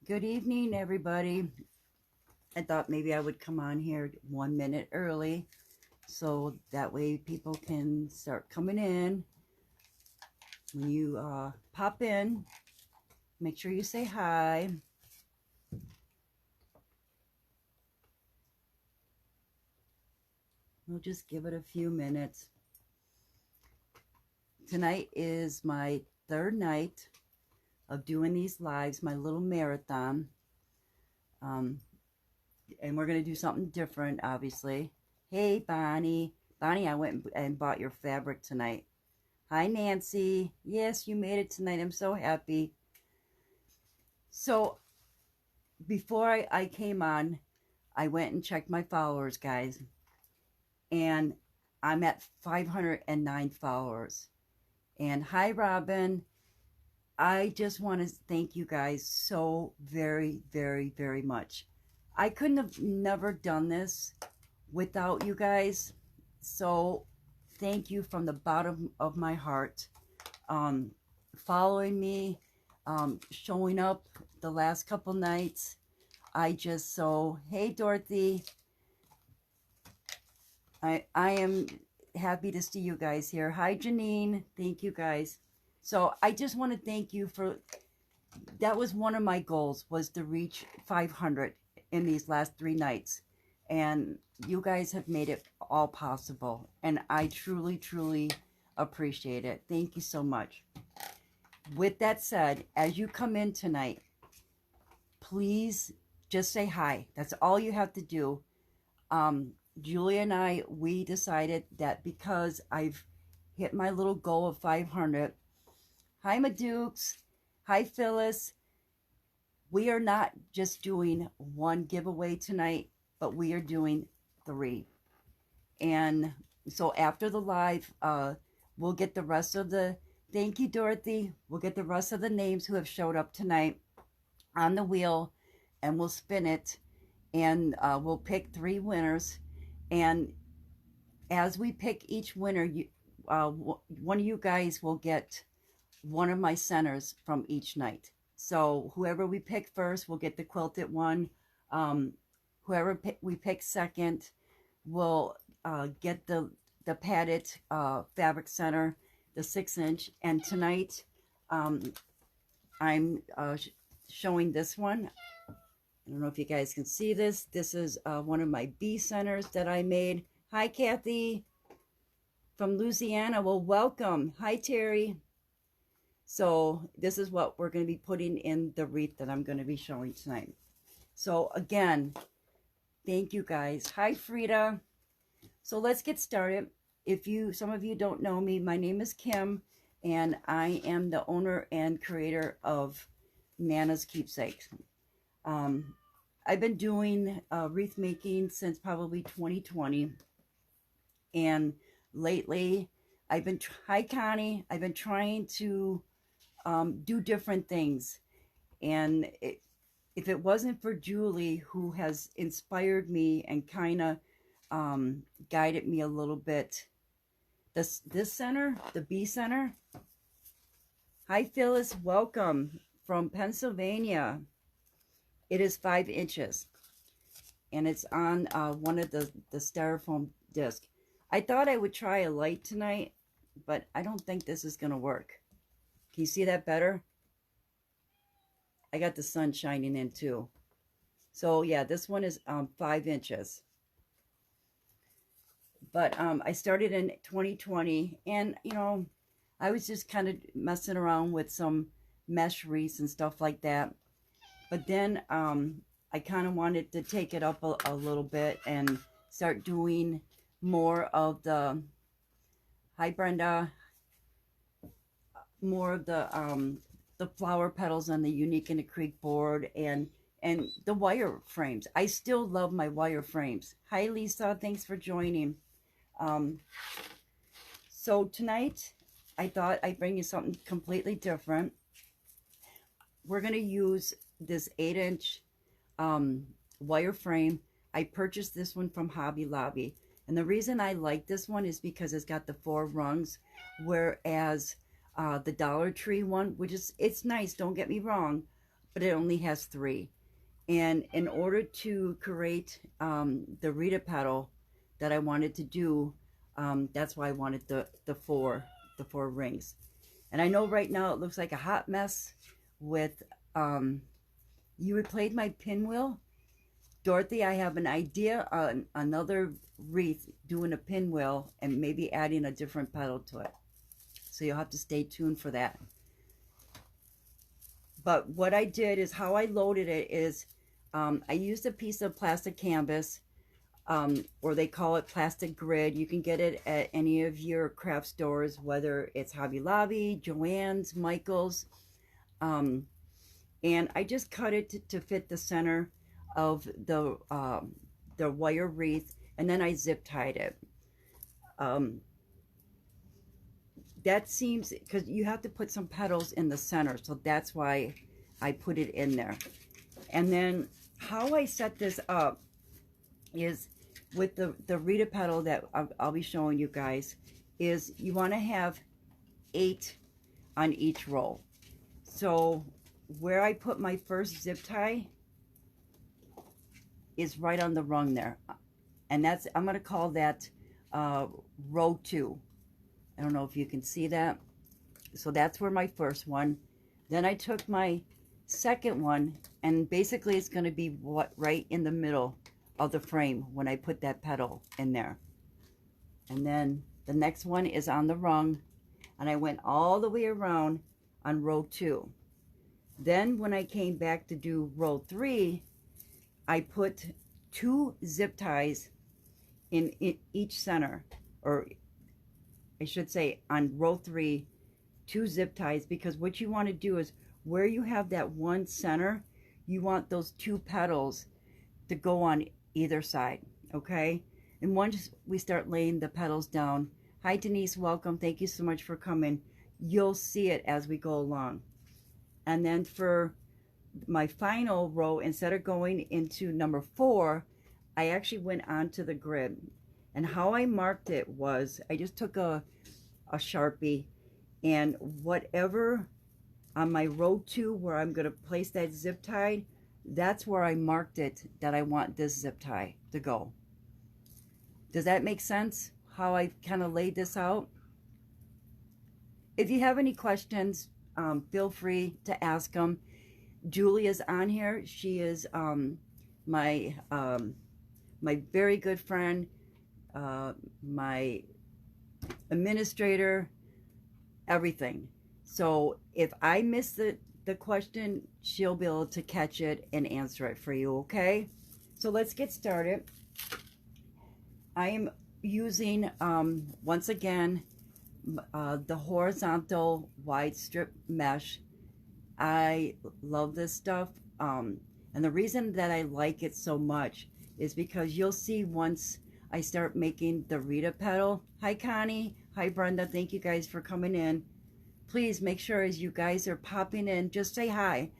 Good evening, everybody. I thought maybe I would come on here 1 minute early so that way people can start coming in. When you pop in, make sure you say hi. We'll just give it a few minutes. Tonight is my third night of doing these lives, my little marathon. Um, and we're going to do something different, obviously. Hey, Bonnie. Bonnie, I went and bought your fabric tonight. Hi, Nancy. Yes, you made it tonight. I'm so happy. So, before I came on, I went and checked my followers, guys. And I'm at 509 followers. And hi, Robin. I just want to thank you guys so very, very, very much. I couldn't have never done this without you guys. So, thank you from the bottom of my heart. Following me, showing up the last couple nights. Hey, Dorothy. I am happy to see you guys here. Hi, Janine. Thank you, guys. So I just want to thank you that was one of my goals, was to reach 500 in these last 3 nights. And you guys have made it all possible. And I truly, truly appreciate it. Thank you so much. With that said, as you come in tonight, please just say hi. That's all you have to do. Julia and I, we decided that because I've hit my little goal of 500. Hi, Madukes. Hi, Phyllis. We are not just doing one giveaway tonight, but we are doing 3. And so after the live, we'll get the rest of thank you, Dorothy. We'll get the rest of the names who have showed up tonight on the wheel, and we'll spin it, and we'll pick 3 winners. And as we pick each winner, one of you guys will get one of my centers from each night. So whoever we pick first will get the quilted one. Whoever we pick second will get the padded fabric center, the 6-inch. And tonight, I'm showing this one. I don't know if you guys can see this. This is one of my B centers that I made. Hi, Kathy from Louisiana. Well, welcome. Hi, Terry. So this is what we're going to be putting in the wreath that I'm going to be showing tonight. So again, thank you guys. Hi, Frida. So let's get started. Some of you don't know me, my name is Kim, and I am the owner and creator of Nana's Keepsakes. I've been doing wreath making since probably 2020, and lately hi, Connie, I've been trying to do different things. And if it wasn't for Julie, who has inspired me and kind of guided me a little bit, this center, the B center. Hi, Phyllis, welcome from Pennsylvania. It is 5 inches, and it's on one of the styrofoam disc. I thought I would try a light tonight, but I don't think this is going to work. Can you see that better? I got the sun shining in too. So yeah, this one is 5 inches. But I started in 2020, and I was just kind of messing around with some mesh wreaths and stuff like that. But then I kind of wanted to take it up a little bit and start doing more of the, hi Brenda, more of the flower petals on the Unique in the Creek board, and the wire frames. I still love my wire frames. Hi Lisa, thanks for joining. So tonight I thought I'd bring you something completely different. We're going to use this 8-inch wire frame. I purchased this one from Hobby Lobby, and the reason I like this one is because it's got the 4 rungs, whereas the Dollar Tree one, it's nice, don't get me wrong, but it only has 3. And in order to create the Rita Petal that I wanted to do, that's why I wanted the four rings. And I know right now it looks like a hot mess with, you replayed my pinwheel. Dorothy, I have an idea on another wreath, doing a pinwheel and maybe adding a different petal to it. So you'll have to stay tuned for that. But what I did is, how I loaded it is, I used a piece of plastic canvas, or they call it plastic grid. You can get it at any of your craft stores, whether it's Hobby Lobby, Joann's, Michael's. And I just cut it to fit the center of the wire wreath, and then I zip tied it. That seems, because you have to put some petals in the center, so that's why I put it in there. And then how I set this up is with the Rita Petal that I'll be showing you guys, is you want to have 8 on each row. So where I put my first zip tie is right on the rung there, and that's, I'm going to call that row 2. I don't know if you can see that. So that's where my first one. Then I took my second one, and basically it's going to be right in the middle of the frame when I put that petal in there. And then the next one is on the rung, and I went all the way around on row 2. Then when I came back to do row 3, I put 2 zip ties in each center, or I should say on row 3, 2 zip ties, because what you want to do is, where you have that one center, you want those 2 petals to go on either side, okay? And once we start laying the petals down, hi Denise, welcome, thank you so much for coming. You'll see it as we go along. And then for my final row, instead of going into number 4, I actually went onto the grid. And how I marked it was, I just took a Sharpie, and whatever on my row 2 where I'm going to place that zip tie, that's where I marked it that I want this zip tie to go. Does that make sense, how I kind of laid this out? If you have any questions, feel free to ask them. Julia's on here. She is my very good friend, my administrator, everything. So if I miss the question, she'll be able to catch it and answer it for you, okay? So let's get started. I am using, once again, the horizontal wide strip mesh. I love this stuff, and the reason that I like it so much is because you'll see once I start making the Rita Petal. Hi Connie, hi Brenda, thank you guys for coming in. Please make sure as you guys are popping in, just say hi.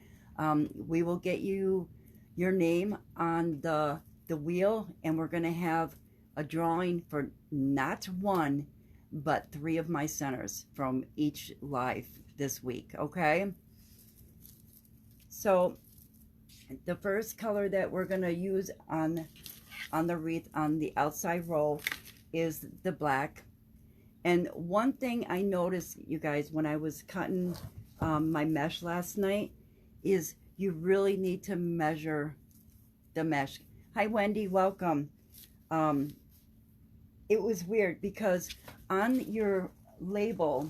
We will get you your name on the wheel, and we're going to have a drawing for not 1, but 3 of my centers from each live this week, okay? So the first color that we're going to use on the wreath on the outside row is the black. And one thing I noticed, you guys, when I was cutting my mesh last night, is you really need to measure the mesh. Hi Wendy, welcome. It was weird because on your label,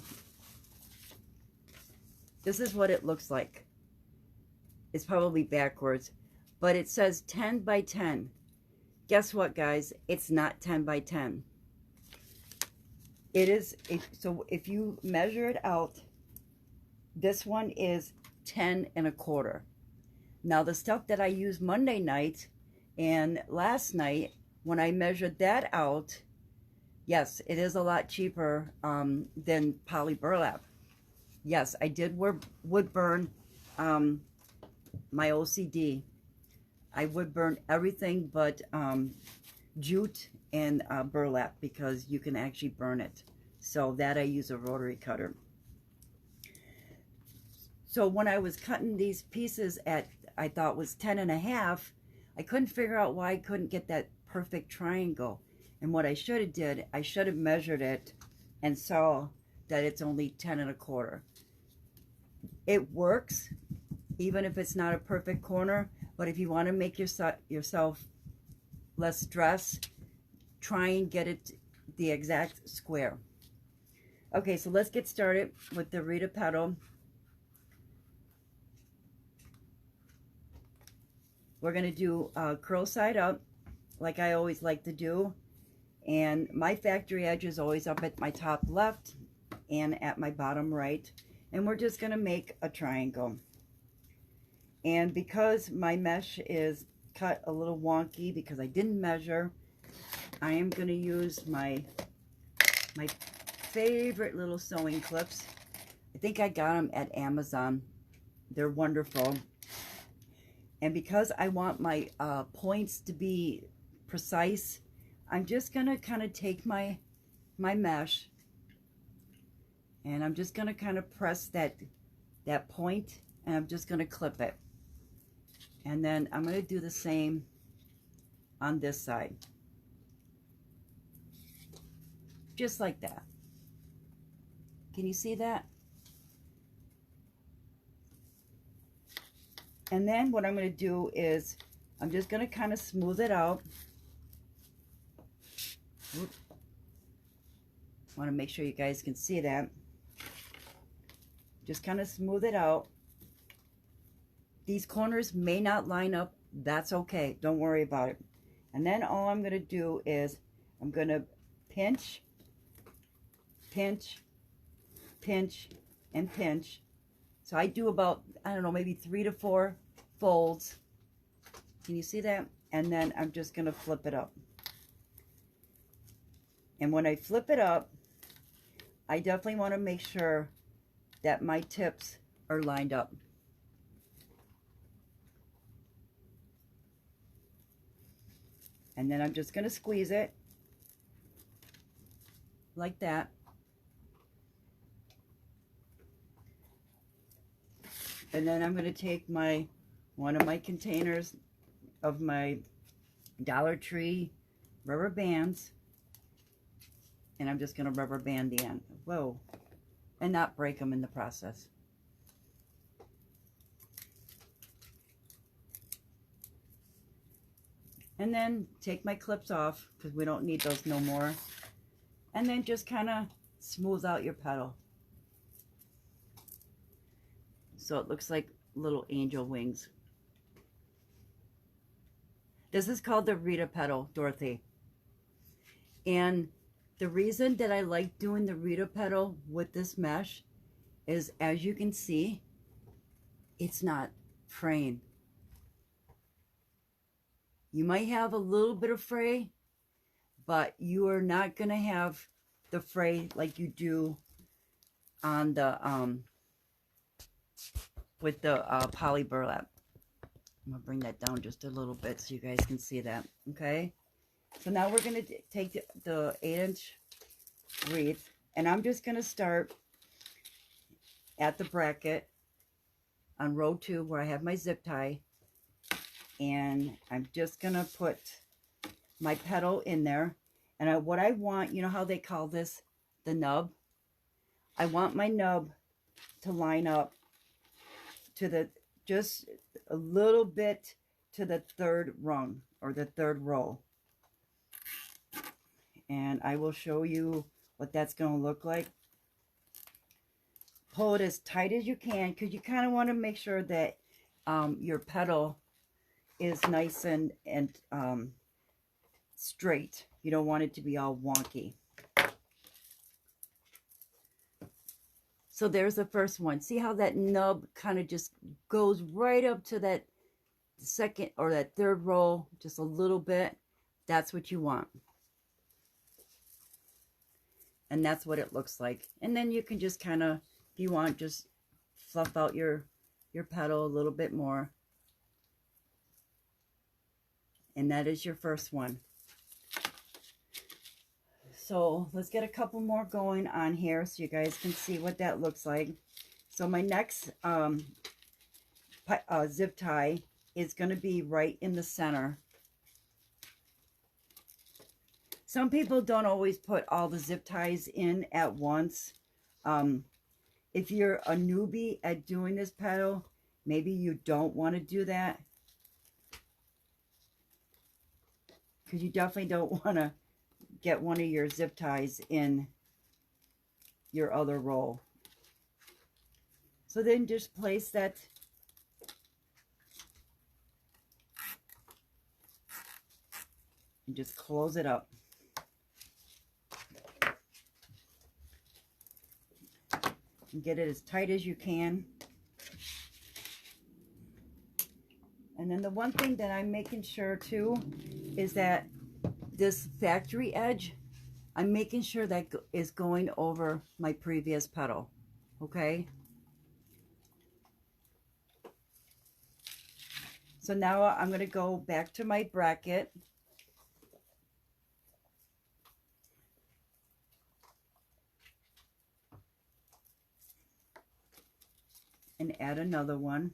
this is what it looks like. It's probably backwards, but it says 10 by 10. Guess what, guys? It's not 10 by 10. It is, so if you measure it out, this one is 10 1/4. Now the stuff that I used Monday night and last night, when I measured that out, yes, it is a lot cheaper than poly burlap. Yes, I did wood burn my OCD. I would burn everything but jute and burlap, because you can actually burn it. So that I use a rotary cutter. So when I was cutting these pieces at, I thought was 10.5, I couldn't figure out why I couldn't get that perfect triangle. And what I should have did, I should have measured it and saw that it's only 10.25. It works, even if it's not a perfect corner, but if you want to make yourself less stress, try and get it the exact square. Okay, so let's get started with the Rita Petal. We're going to do curl side up, like I always like to do. And my factory edge is always up at my top left and at my bottom right. And we're just going to make a triangle. And because my mesh is cut a little wonky because I didn't measure, I am going to use my favorite little sewing clips. I think I got them at Amazon. They're wonderful. And because I want my points to be precise, I'm just going to kind of take my mesh and I'm just going to kind of press that point, and I'm just going to clip it. And then I'm going to do the same on this side. Just like that. Can you see that? And then what I'm going to do is I'm just going to kind of smooth it out. Oops. Want to make sure you guys can see that. Just kind of smooth it out. These corners may not line up. That's okay. Don't worry about it. And then all I'm going to do is I'm going to pinch, pinch, pinch, and pinch. So I do about, I don't know, maybe 3 to 4 folds. Can you see that? And then I'm just going to flip it up. And when I flip it up, I definitely want to make sure that my tips are lined up. And then I'm just going to squeeze it like that. And then I'm going to take one of my containers of my Dollar Tree rubber bands, and I'm just going to rubber band the end. Whoa. And not break them in the process. And then take my clips off because we don't need those no more. And then just kind of smooth out your petal. So it looks like little angel wings. This is called the Rita Petal, Dorothy. And the reason that I like doing the Rita Petal with this mesh is, as you can see, it's not fraying. You might have a little bit of fray, but you are not going to have the fray like you do on the with the poly burlap. I'm going to bring that down just a little bit so you guys can see that. Okay, so now we're going to take the 8-inch wreath, and I'm just going to start at the bracket on row 2 where I have my zip tie. And I'm just going to put my petal in there. And what I want, you know how they call this the nub? I want my nub to line up to just a little bit to the 3rd rung or the 3rd row. And I will show you what that's going to look like. Pull it as tight as you can because you kind of want to make sure that your petal is nice and straight. You don't want it to be all wonky. So there's the first one. See how that nub kind of just goes right up to that 2nd or that 3rd row, just a little bit. That's what you want. And that's what it looks like. And then you can just kind of, if you want, just fluff out your petal a little bit more. And that is your first one. So let's get a couple more going on here so you guys can see what that looks like. So my next zip tie is going to be right in the center. Some people don't always put all the zip ties in at once. If you're a newbie at doing this petal, maybe you don't want to do that, because you definitely don't want to get one of your zip ties in your other roll. So then just place that and just close it up. And get it as tight as you can. And then the one thing that I'm making sure too is that this factory edge, I'm making sure that is going over my previous petal. Okay? So now I'm going to go back to my bracket. And add another one.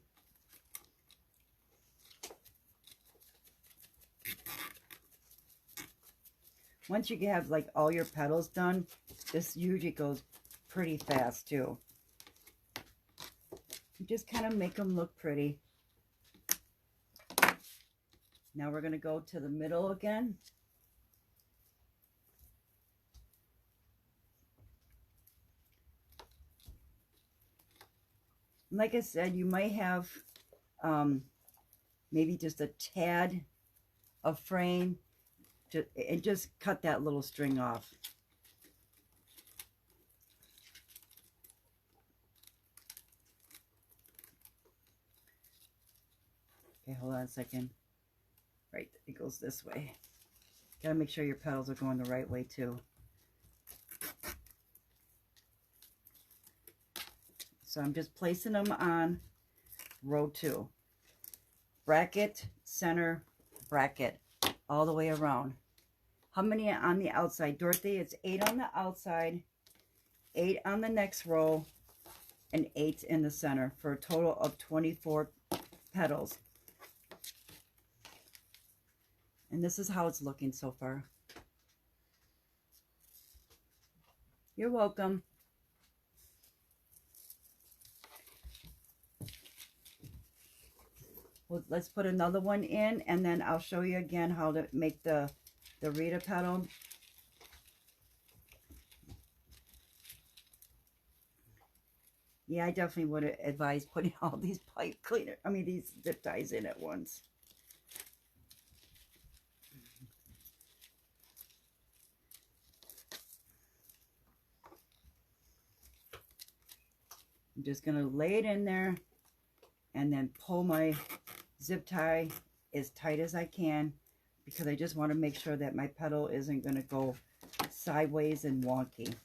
Once you have like all your petals done, this usually goes pretty fast too. You just kind of make them look pretty. Now we're going to go to the middle again. Like I said, you might have maybe just a tad of frame, and just cut that little string off. Okay, hold on a second. Right, it goes this way. Gotta make sure your petals are going the right way too. So I'm just placing them on row 2. Bracket, center, bracket, all the way around. How many are on the outside, Dorothy? It's 8 on the outside, 8 on the next row, and 8 in the center for a total of 24 petals. And this is how it's looking so far. You're welcome. Well, let's put another one in, and then I'll show you again how to make the Rita Petal. Yeah, I definitely would advise putting all these these zip ties in at once. I'm just going to lay it in there and then pull my zip tie as tight as I can, because I just want to make sure that my petal isn't going to go sideways and wonky.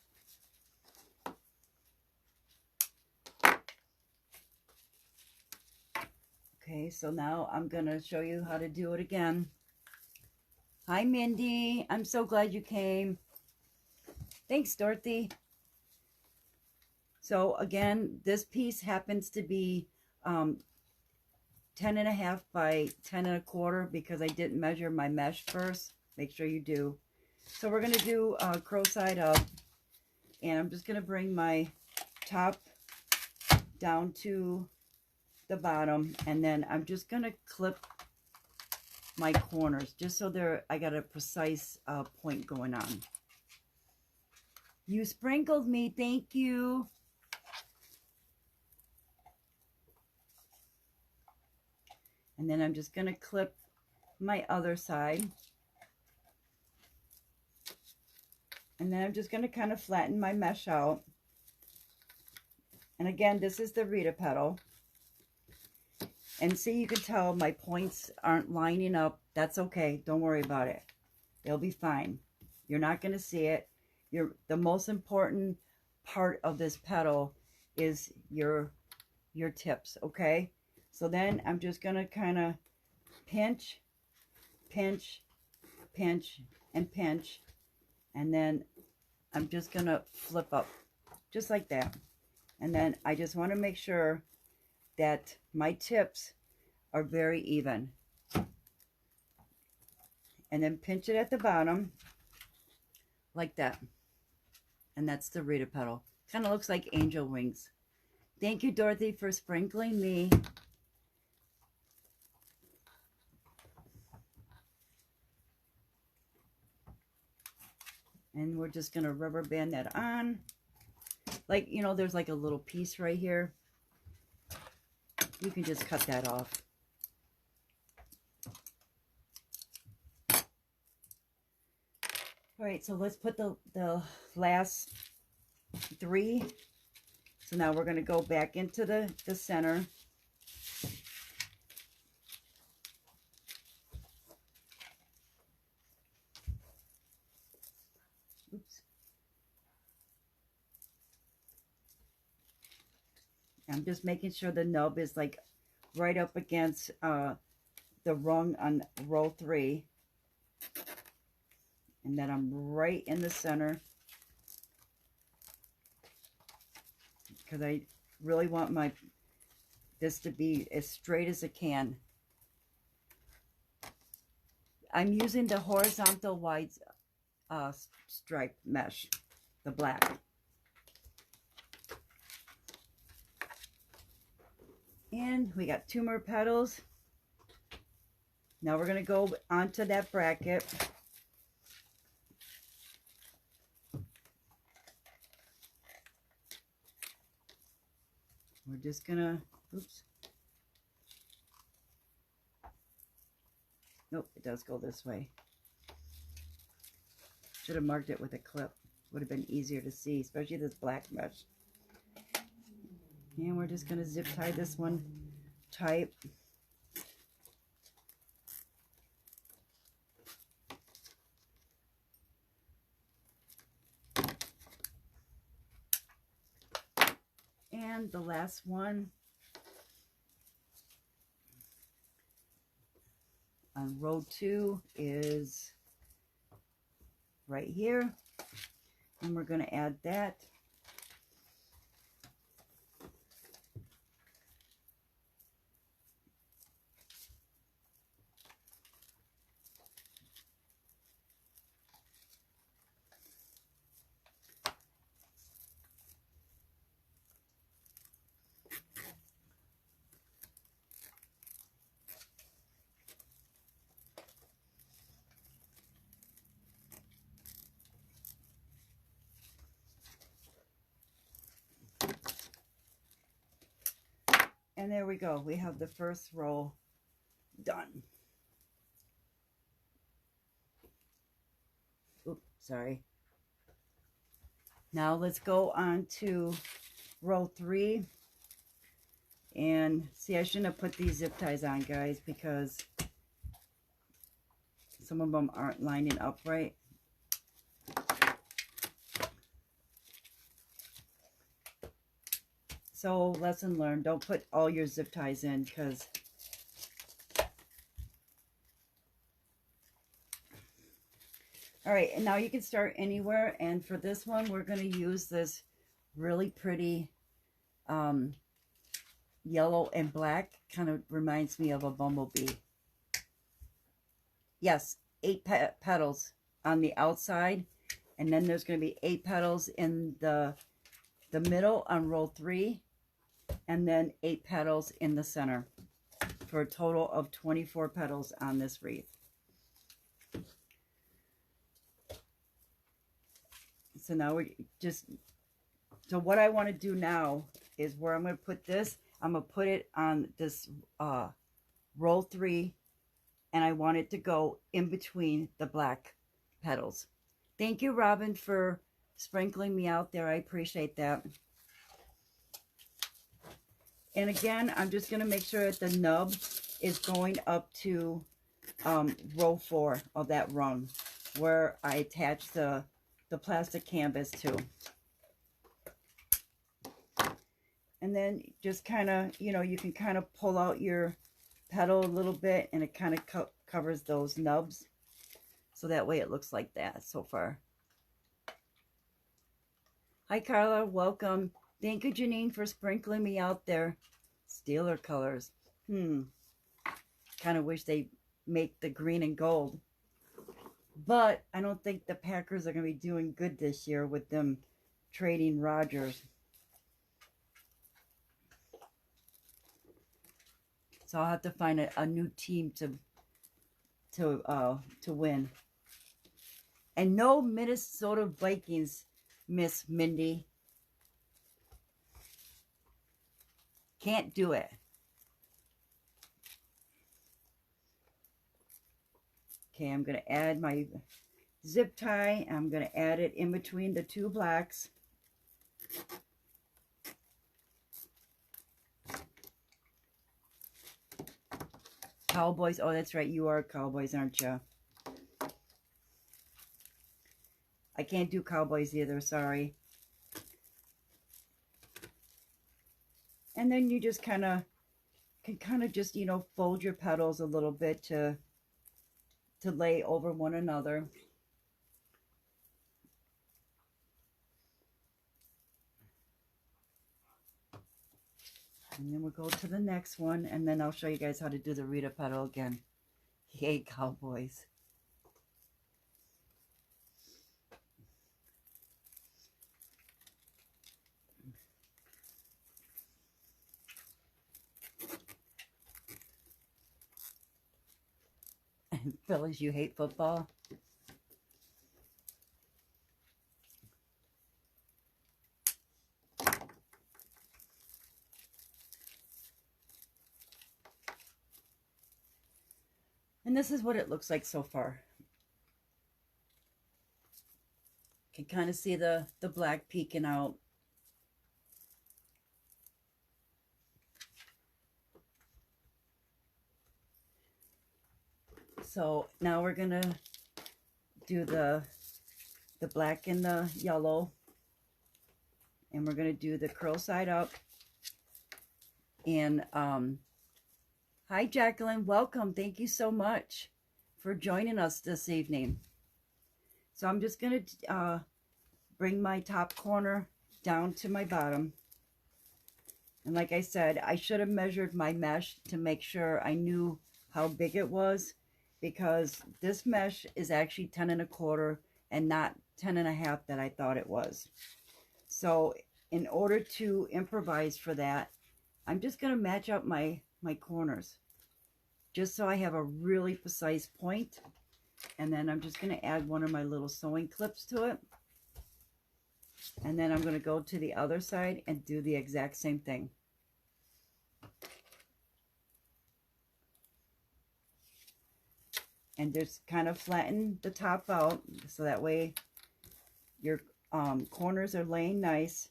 Okay, so now I'm going to show you how to do it again. Hi, Mindy. I'm so glad you came. Thanks, Dorothy. So again, this piece happens to be 10.5 by 10.25 because I didn't measure my mesh first. Make sure you do. So we're going to do crow side up, and I'm just going to bring my top down to the bottom, and then I'm just going to clip my corners just so I got a precise point going on. You sprinkled me, thank you. And then I'm just going to clip my other side. And then I'm just going to kind of flatten my mesh out. And again, this is the Rita Petal. And see, you can tell my points aren't lining up. That's okay. Don't worry about it. They'll be fine. You're not going to see it. The most important part of this petal is your tips, okay? So then I'm just going to kind of pinch, pinch, pinch, and pinch. And then I'm just going to flip up just like that. And then I just want to make sure that my tips are very even. And then pinch it at the bottom like that. And that's the Rita Petal. Kind of looks like angel wings. Thank you, Dorothy, for sprinkling me. And we're just going to rubber band that on. Like, you know, there's like a little piece right here. You can just cut that off. All right, so let's put the last 3. So now we're going to go back into the center. Oops. I'm just making sure the nub is like right up against the rung on row 3. And then I'm right in the center. Because I really want this to be as straight as it can. I'm using the horizontal wide stripe mesh, the black. And we got 2 more petals. Now we're going to go onto that bracket. We're just gonna, oops. Nope, it does go this way. Should have marked it with a clip. Would have been easier to see, especially this black mesh. And we're just gonna zip tie this one tight. And the last one on row 2 is right here, and we're going to add that. And there we go. We have the first row done. Oops, sorry. Now let's go on to row 3. And see, I shouldn't have put these zip ties on, guys, because some of them aren't lining up right. So, lesson learned, don't put all your zip ties in, because all right, and now you can start anywhere. And for this one, we're going to use this really pretty yellow and black. Kind of reminds me of a bumblebee. Yes, 8 petals on the outside, and then there's going to be 8 petals in the middle on row 3. And then 8 petals in the center for a total of 24 petals on this wreath. So now we just, so what I want to do now is where I'm going to put this, I'm going to put it on this row 3, and I want it to go in between the black petals. Thank you, Robin, for sprinkling me out there. I appreciate that. And again, I'm just going to make sure that the nub is going up to row 4 of that rung where I attach the plastic canvas to. And then just kind of, you know, you can kind of pull out your petal a little bit, and it kind of covers those nubs. So that way it looks like that so far. Hi, Carla. Welcome. Thank you, Janine, for sprinkling me out there. Steeler colors. Kind of wish they make the green and gold. But I don't think the Packers are going to be doing good this year with them trading Rodgers. So I'll have to find a new team to win. And no Minnesota Vikings, Miss Mindy. Can't do it. Okay, I'm going to add my zip tie. I'm going to add it in between the two blacks. Cowboys. Oh, that's right. You are Cowboys, aren't you? I can't do Cowboys either. Sorry. And then you just can kind of just, you know, fold your petals a little bit to lay over one another. And then we'll go to the next one, and then I'll show you guys how to do the Rita Petal again. Yay, Cowboys. Phyllis, you hate football? And this is what it looks like so far. You can kind of see the black peeking out. So now we're gonna do the black and the yellow, and we're gonna do the curl side up. And hi Jacqueline, welcome. Thank you so much for joining us this evening. So I'm just gonna bring my top corner down to my bottom. And like I said, I should have measured my mesh to make sure I knew how big it was, because this mesh is actually 10 1/4 and not 10 1/2 that I thought it was. So in order to improvise for that, I'm just going to match up my corners just so I have a really precise point. And then I'm just going to add one of my little sewing clips to it. And then I'm going to go to the other side and do the exact same thing. And just kind of flatten the top out so that way your corners are laying nice.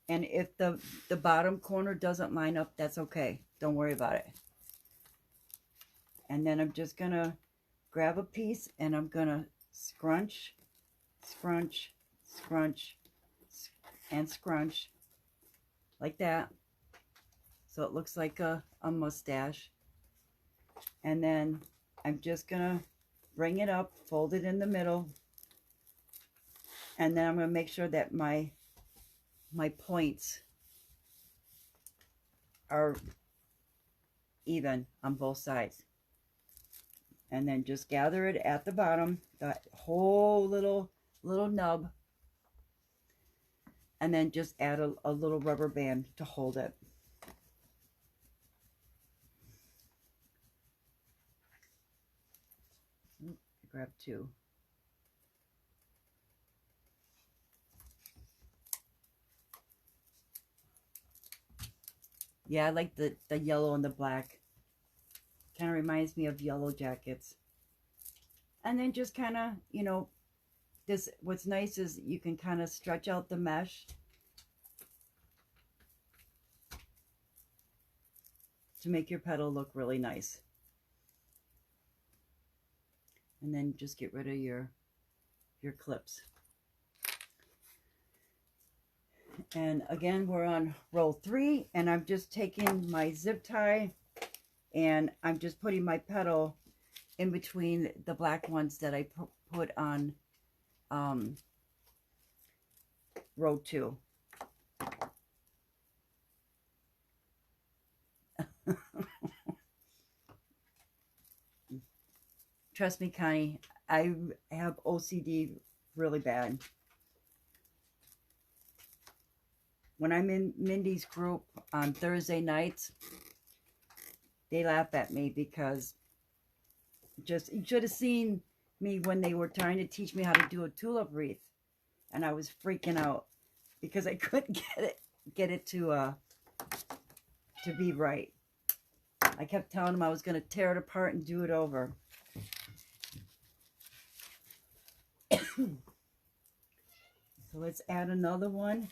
And if the bottom corner doesn't line up, that's okay. Don't worry about it. And then I'm just going to grab a piece and I'm going to scrunch, scrunch, scrunch, and scrunch like that. So it looks like a mustache. And then I'm just going to bring it up, fold it in the middle. And then I'm going to make sure that my points are even on both sides. And then just gather it at the bottom, that whole little nub. And then just add a little rubber band to hold it. Grab two. Yeah, I like the yellow and the black. Kind of reminds me of yellow jackets. And then just kind of, you know, what's nice is you can kind of stretch out the mesh to make your petal look really nice. And then just get rid of your clips. And again, we're on row 3, and I'm just taking my zip tie and I'm just putting my petal in between the black ones that I put on row 2. Trust me, Connie, I have OCD really bad. When I'm in Mindy's group on Thursday nights, they laugh at me because just, you should have seen me when they were trying to teach me how to do a tulip wreath. And I was freaking out because I couldn't get it to be right. I kept telling them I was going to tear it apart and do it over. So let's add another one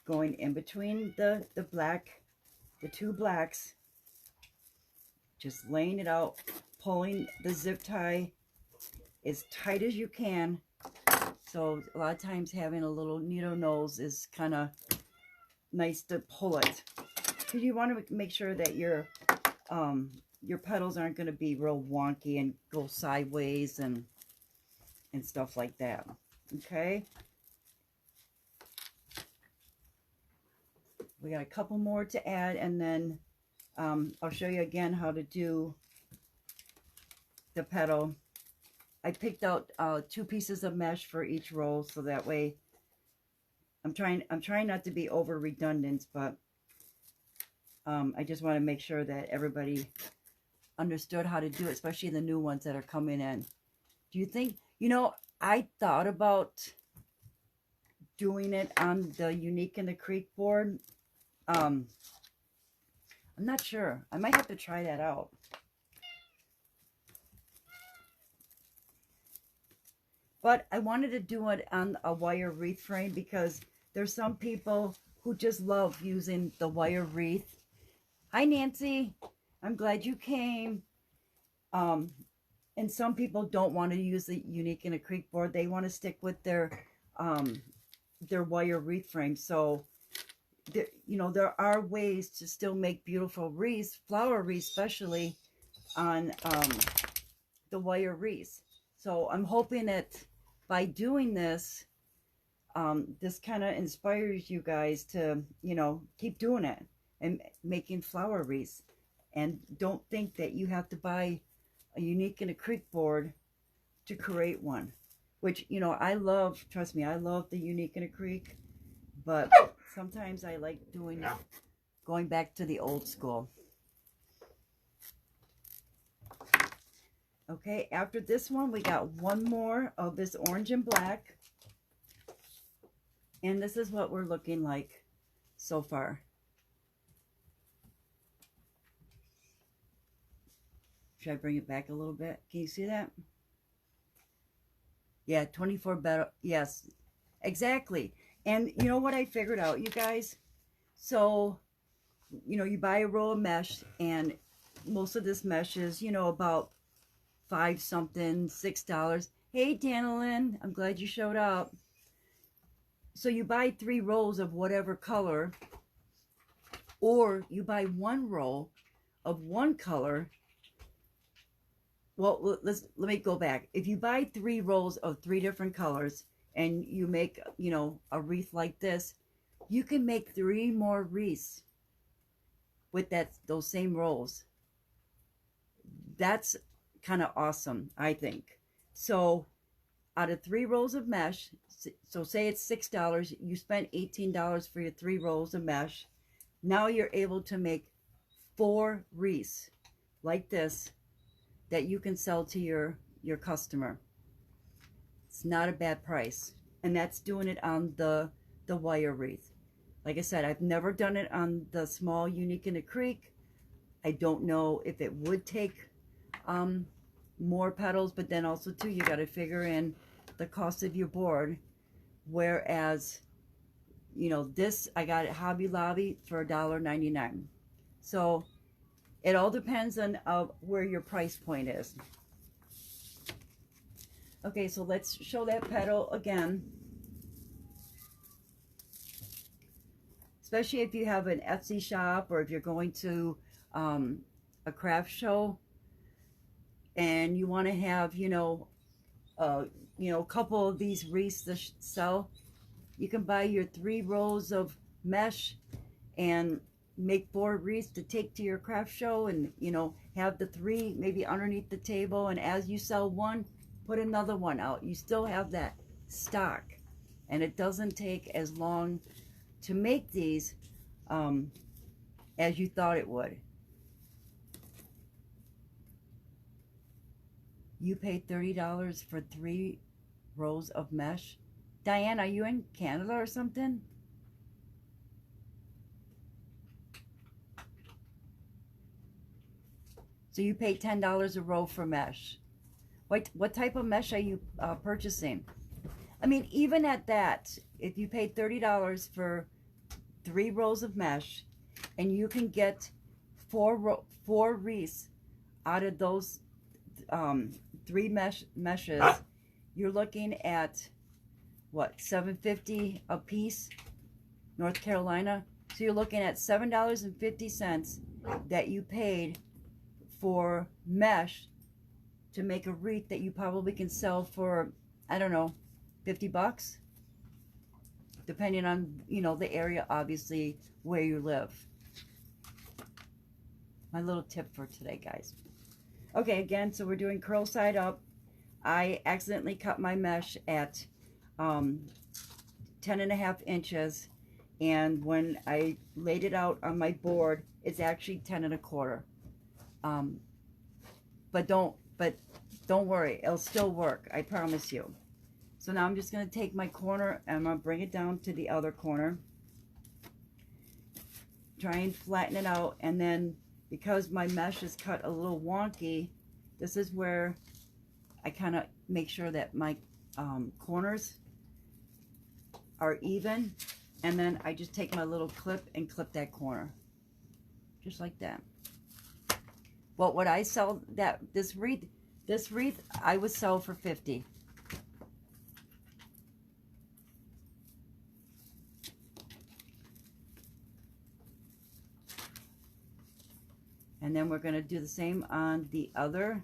going in between the two blacks, just laying it out, pulling the zip tie as tight as you can. So a lot of times having a little needle nose is kind of nice to pull it, because you want to make sure that your petals aren't going to be real wonky and go sideways and stuff like that. Okay, we got a couple more to add, and then I'll show you again how to do the petal. I picked out 2 pieces of mesh for each row, so that way I'm trying not to be over redundant, but I just want to make sure that everybody understood how to do it, especially the new ones that are coming in. Do you think, I thought about doing it on the Unique in the Creek board. I'm not sure. I might have to try that out. But I wanted to do it on a wire wreath frame because there's some people who just love using the wire wreath. Hi, Nancy. I'm glad you came. And some people don't want to use the Unique in a Creek board. They want to stick with their wire wreath frame. So, there are ways to still make beautiful wreaths, flower wreaths, especially on the wire wreaths. So I'm hoping that by doing this, this kind of inspires you guys to, keep doing it and making flower wreaths. And don't think that you have to buy a Unique in a Creek board to create one. Which, I love, trust me, I love the Unique in a Creek. But sometimes I like going back to the old school. Okay, after this one, we got one more of this orange and black. And this is what we're looking like so far. Should I bring it back a little bit? Can you see that? Yeah, 24 better. Yes, exactly. And you know what I figured out, you guys? So, you buy a roll of mesh, and most of this mesh is, about $5 something, $6. Hey, Danilyn, I'm glad you showed up. So you buy 3 rolls of whatever color, or you buy 1 roll of one color. Well, let me go back. If you buy 3 rolls of 3 different colors and you make, a wreath like this, you can make 3 more wreaths with those same rolls. That's kind of awesome, I think. So out of 3 rolls of mesh, so say it's $6, you spent $18 for your 3 rolls of mesh. Now you're able to make 4 wreaths like this that you can sell to your customer. It's not a bad price. And that's doing it on the wire wreath. Like I said, I've never done it on the small Unique in the Creek. I don't know if it would take more petals, but then also too, you got to figure in the cost of your board. Whereas, this I got at Hobby Lobby for $1.99. So it all depends on where your price point is. Okay, so let's show that petal again. Especially if you have an Etsy shop, or if you're going to a craft show and you want to have, a couple of these wreaths to sell. You can buy your 3 rows of mesh and make 4 wreaths to take to your craft show, and you know, have the 3 maybe underneath the table, and as you sell one, put another one out. You still have that stock, and it doesn't take as long to make these as you thought it would. You paid $30 for 3 rows of mesh. Diane, are you in Canada or something? So you pay $10 a row for mesh. What type of mesh are you purchasing? I mean, even at that, if you paid $30 for 3 rows of mesh, and you can get 4 wreaths out of those 3 meshes, you're looking at what, $7.50 a piece, North Carolina. So you're looking at $7.50 that you paid for mesh to make a wreath that you probably can sell for, I don't know, 50 bucks, depending on, you know, the area, obviously, where you live. My little tip for today, guys. Okay, again, so we're doing curl side up. I accidentally cut my mesh at 10.5 inches, and when I laid it out on my board, it's actually 10.25. But don't worry, it'll still work, I promise you. So now I'm just going to take my corner and I'm going to bring it down to the other corner. Try and flatten it out, and then because my mesh is cut a little wonky, this is where I kind of make sure that my corners are even, and then I just take my little clip and clip that corner, just like that. Well, what I sell, this wreath I would sell for $50. And then we're going to do the same on the other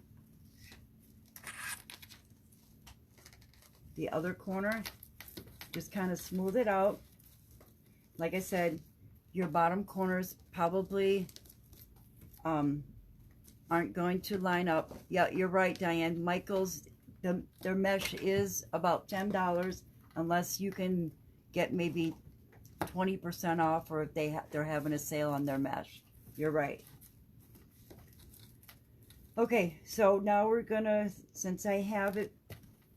corner. Just kind of smooth it out. Like I said, your bottom corners probably aren't going to line up. Yeah, you're right, Diane. Michael's, their mesh is about $10 unless you can get maybe 20% off, or if they're having a sale on their mesh. You're right. Okay, so now we're gonna, since I have it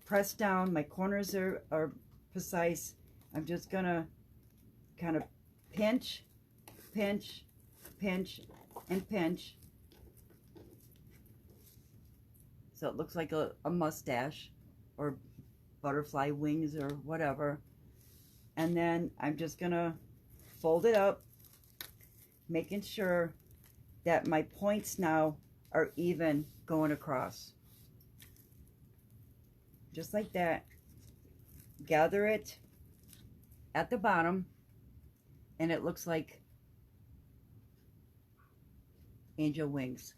pressed down, my corners are precise, I'm just gonna kind of pinch, pinch, pinch, and pinch. So it looks like a mustache or butterfly wings or whatever. And then I'm just gonna fold it up, making sure that my points now are even going across. Just like that. Gather it at the bottom, and it looks like angel wings.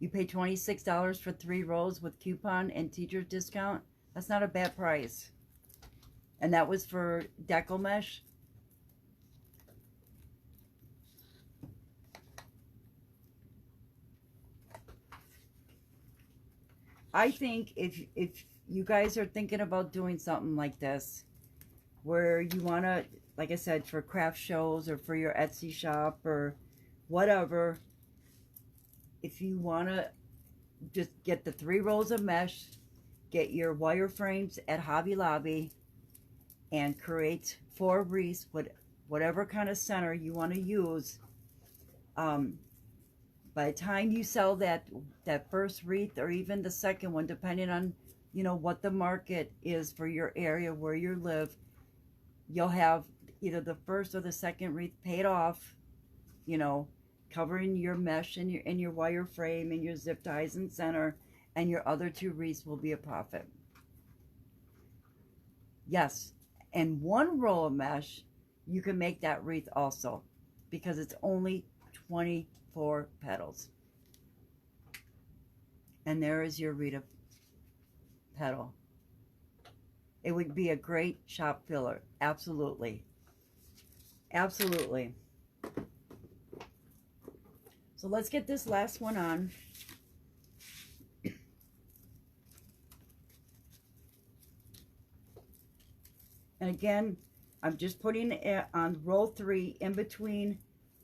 You pay $26 for 3 rows with coupon and teacher's discount. That's not a bad price. And that was for deco mesh. I think if you guys are thinking about doing something like this, where you want to, like I said, for craft shows or for your Etsy shop or whatever, if you want to just get the 3 rows of mesh, get your wireframes at Hobby Lobby, and create 4 wreaths with whatever kind of center you want to use. By the time you sell that first wreath, or even the second one, depending on, you know, what the market is for your area where you live, you'll have either the first or the second wreath paid off, you know, covering your mesh and your wire frame and your zip ties and center, and your other 2 wreaths will be a profit. Yes, and 1 row of mesh, you can make that wreath also, because it's only 24 petals. And there is your Rita petal. It would be a great shop filler. Absolutely. Absolutely. So let's get this last one on. And again, I'm just putting it on row 3 in between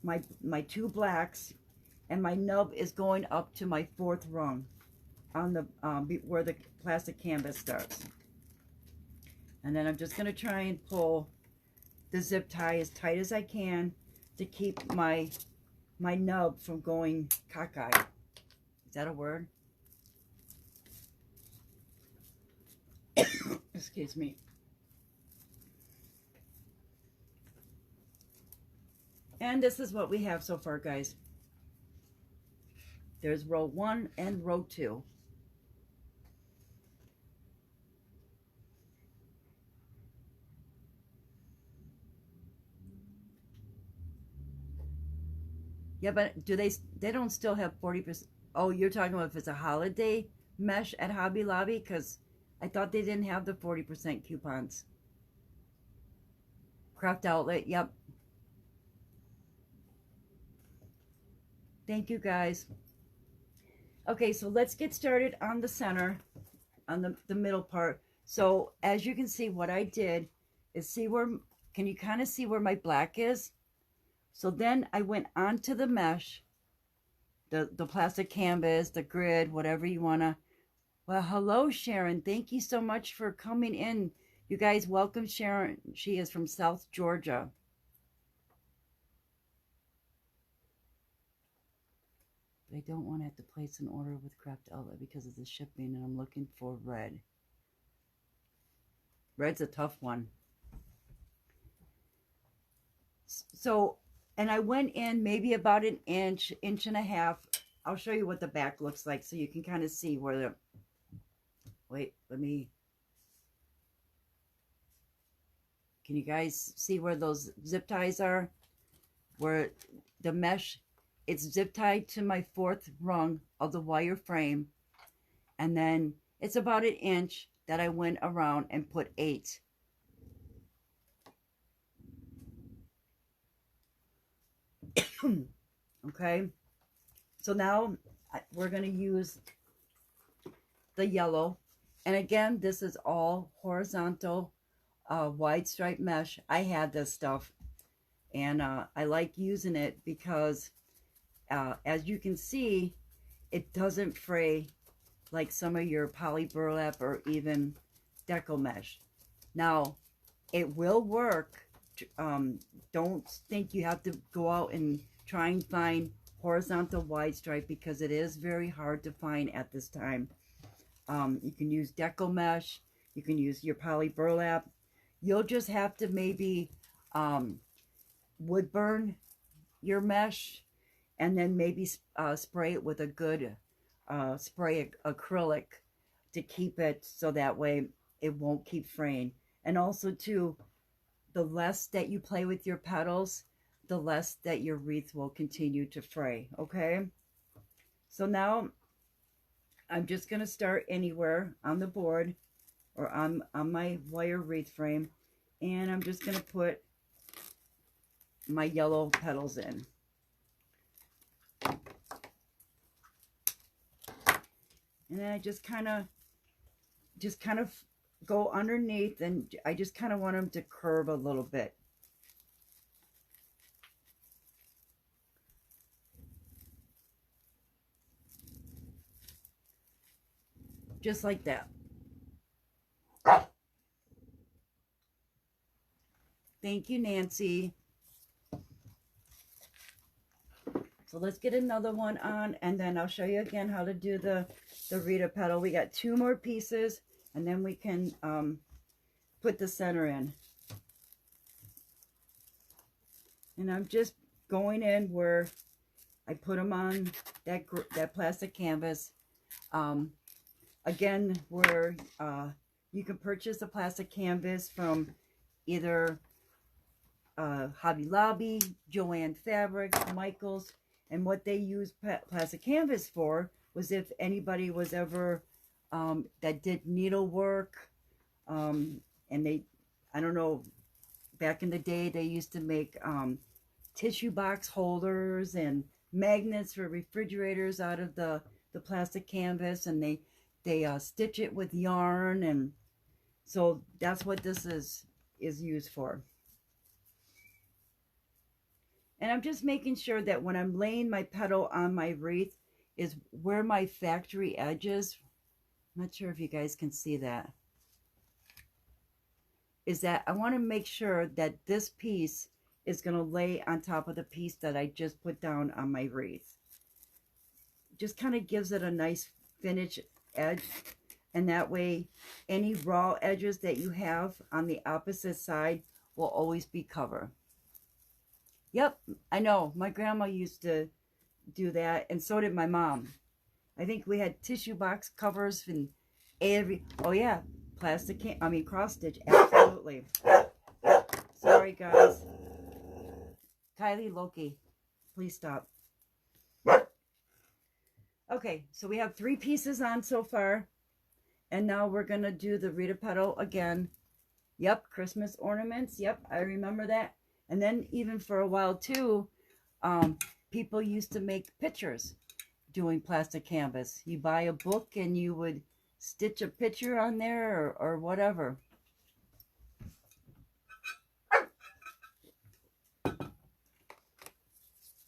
my 2 blacks, and my nub is going up to my 4th rung on the where the plastic canvas starts. And then I'm just going to try and pull the zip tie as tight as I can to keep my nub from going cockeyed. Is that a word? Excuse me. And this is what we have so far, guys. There's row 1 and row 2. Yeah, but do they don't still have 40%? Oh, you're talking about if it's a holiday mesh at Hobby Lobby? Because I thought they didn't have the 40% coupons. Craft Outlet, yep. Thank you, guys. Okay, so let's get started on the center, on the middle part. So as you can see, what I did is see where, can you kind of see where my black is? So then I went onto the mesh, the plastic canvas, the grid, whatever you want to. Well, hello, Sharon. Thank you so much for coming in. You guys, welcome Sharon. She is from South Georgia. But I don't want to have to place an order with Craft Outlet because of the shipping, and I'm looking for red. Red's a tough one. So, and I went in maybe about an inch, inch and a half. I'll show you what the back looks like so you can kind of see where the, wait, let me, can you guys see where those zip ties are? Where the mesh, it's zip tied to my 4th rung of the wire frame. And then it's about an inch that I went around and put 8. Okay. So now we're going to use the yellow. And again, this is all horizontal wide stripe mesh. I had this stuff. And I like using it because, as you can see, it doesn't fray like some of your poly burlap or even deco mesh. Now, it will work. Don't think you have to go out and try and find horizontal wide stripe because it is very hard to find at this time. You can use deco mesh. You can use your poly burlap. You'll just have to maybe wood burn your mesh and then maybe spray it with a good spray acrylic to keep it so that way it won't keep fraying. And also too, the less that you play with your petals, the less that your wreath will continue to fray. Okay, so now I'm just going to start anywhere on the board or on my wire wreath frame, and I'm just going to put my yellow petals in. And then I just kind of go underneath, and I just kind of want them to curve a little bit. Just like that. Thank you, Nancy. So let's get another one on, and then I'll show you again how to do the Rita Petal. We got 2 more pieces, and then we can put the center in. And I'm just going in where I put them on that plastic canvas. Again, where you can purchase a plastic canvas from either Hobby Lobby, Joann Fabrics, Michaels. And what they used plastic canvas for was if anybody was ever that did needlework. And they, I don't know, back in the day, they used to make tissue box holders and magnets for refrigerators out of the plastic canvas, and they stitch it with yarn, and so that's what this is used for. And I'm just making sure that when I'm laying my petal on my wreath is where my factory edge is. I'm not sure if you guys can see that. Is that I want to make sure that this piece is going to lay on top of the piece that I just put down on my wreath. Just kind of gives it a nice finish edge, and that way any raw edges that you have on the opposite side will always be covered. Yep, I know, my grandma used to do that, and so did my mom. I think we had tissue box covers and oh yeah, plastic cross stitch, absolutely. Sorry guys. Kylie, Loki, please stop. Okay, so we have 3 pieces on so far. And now we're going to do the Rita Petal again. Yep, Christmas ornaments. Yep, I remember that. And then even for a while too, people used to make pictures doing plastic canvas. You buy a book and you would stitch a picture on there or whatever.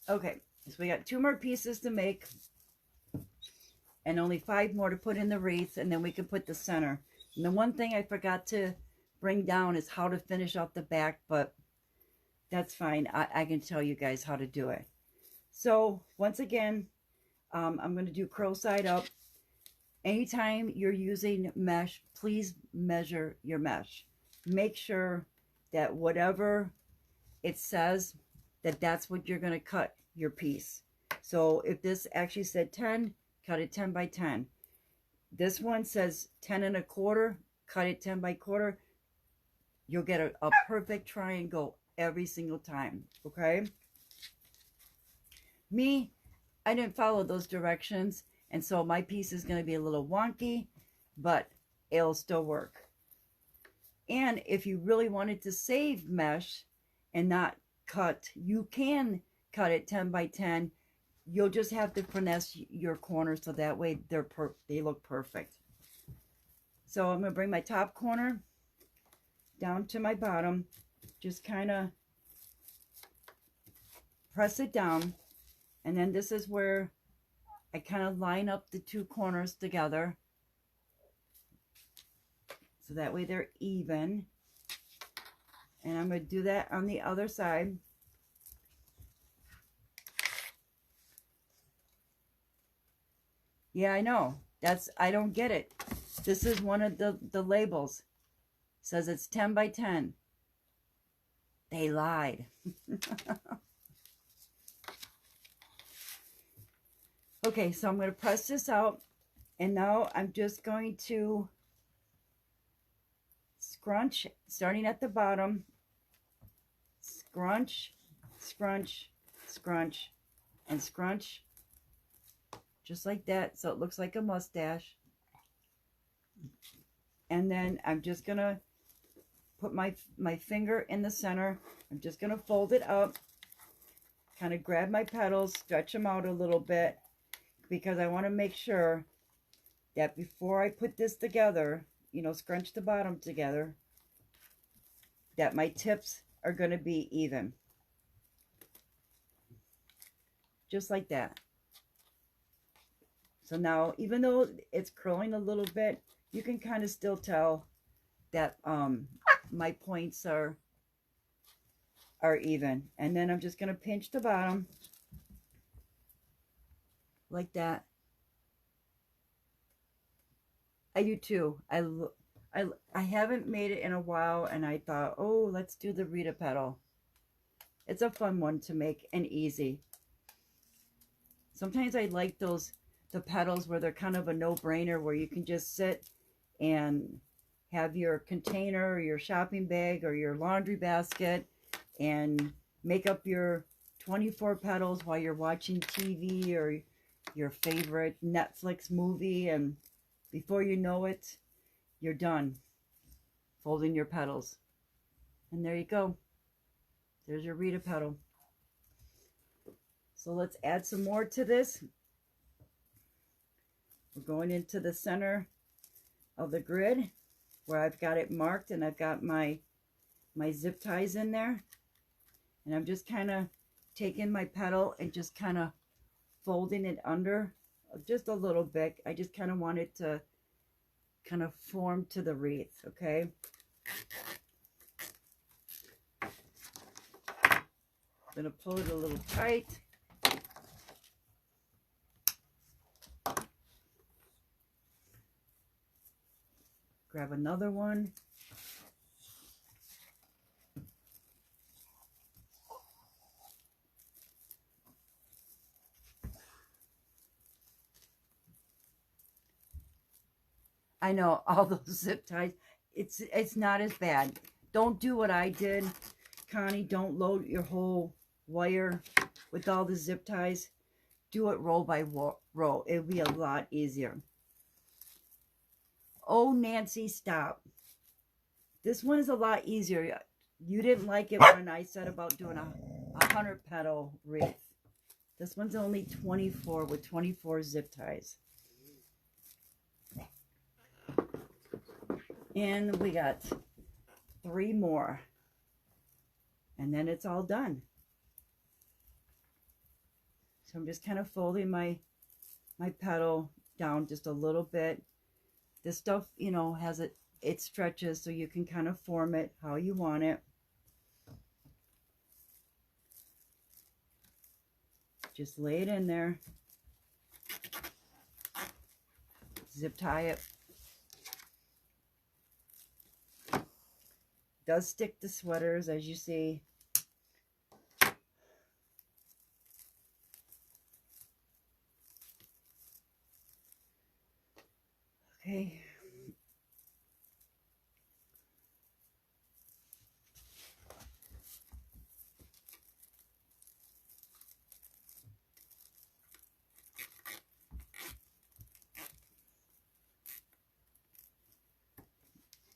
Okay, so we got 2 more pieces to make. And only 5 more to put in the wreath, and then we can put the center. And the one thing I forgot to bring down is how to finish off the back, but that's fine. I can tell you guys how to do it. So once again, I'm going to do crow side up. Anytime you're using mesh, please measure your mesh. Make sure that whatever it says, that's what you're going to cut your piece. So if this actually said 10, cut it 10 by 10. This one says 10 1/4, cut it 10 by 1/4. You'll get a perfect triangle every single time, okay? Me, I didn't follow those directions, and so my piece is going to be a little wonky, but it'll still work. And if you really wanted to save mesh and not cut, you can cut it 10 by 10. You'll just have to finesse your corners so that way they look perfect. So I'm going to bring my top corner down to my bottom. Just kind of press it down. And then this is where I kind of line up the 2 corners together. So that way they're even. And I'm going to do that on the other side. Yeah, I know. I don't get it. This is one of the labels. It says it's 10 by 10. They lied. Okay, so I'm going to press this out. And now I'm just going to scrunch, starting at the bottom. Scrunch, scrunch, scrunch, and scrunch. Just like that, so it looks like a mustache. And then I'm just going to put my finger in the center. I'm just going to fold it up. Kind of grab my petals, stretch them out a little bit. Because I want to make sure that before I put this together, you know, scrunch the bottom together, that my tips are going to be even. Just like that. So now, even though it's curling a little bit, you can kind of still tell that my points are even. And then I'm just going to pinch the bottom like that. I do too. I haven't made it in a while, and I thought, oh, let's do the Rita Petal. It's a fun one to make and easy. Sometimes I like the petals where they're kind of a no-brainer, where you can just sit and have your container or your shopping bag or your laundry basket and make up your 24 petals while you're watching TV or your favorite Netflix movie, and Before you know it, you're done folding your petals. And there you go. There's your Rita Petal. So let's add some more to this. We're going into the center of the grid where I've got it marked and I've got my zip ties in there. And I'm just kind of taking my petal and just kind of folding it under just a little bit. I just kind of want it to kind of form to the wreath, okay? I'm going to pull it a little tight. Grab another one. I know, all those zip ties, it's not as bad. Don't do what I did, Connie. Don't load your whole wire with all the zip ties. Do it roll by roll. It'll be a lot easier. Oh, Nancy, stop. This one is a lot easier. You didn't like it when I said about doing a 100 petal wreath. This one's only 24 with 24 zip ties. And we got 3 more. And then it's all done. So I'm just kind of folding my petal down just a little bit. This stuff, you know, has it stretches so you can kind of form it how you want it. Just lay it in there. Zip tie it. Does stick to sweaters, as you see. Okay.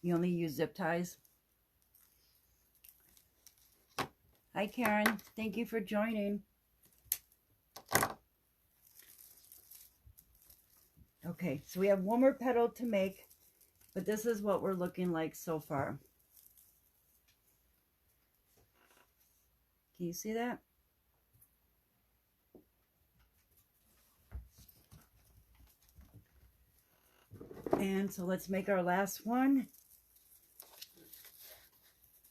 You only use zip ties? Hi, Karen. Thank you for joining. Okay, so we have one more petal to make, but this is what we're looking like so far. Can you see that? And so let's make our last one.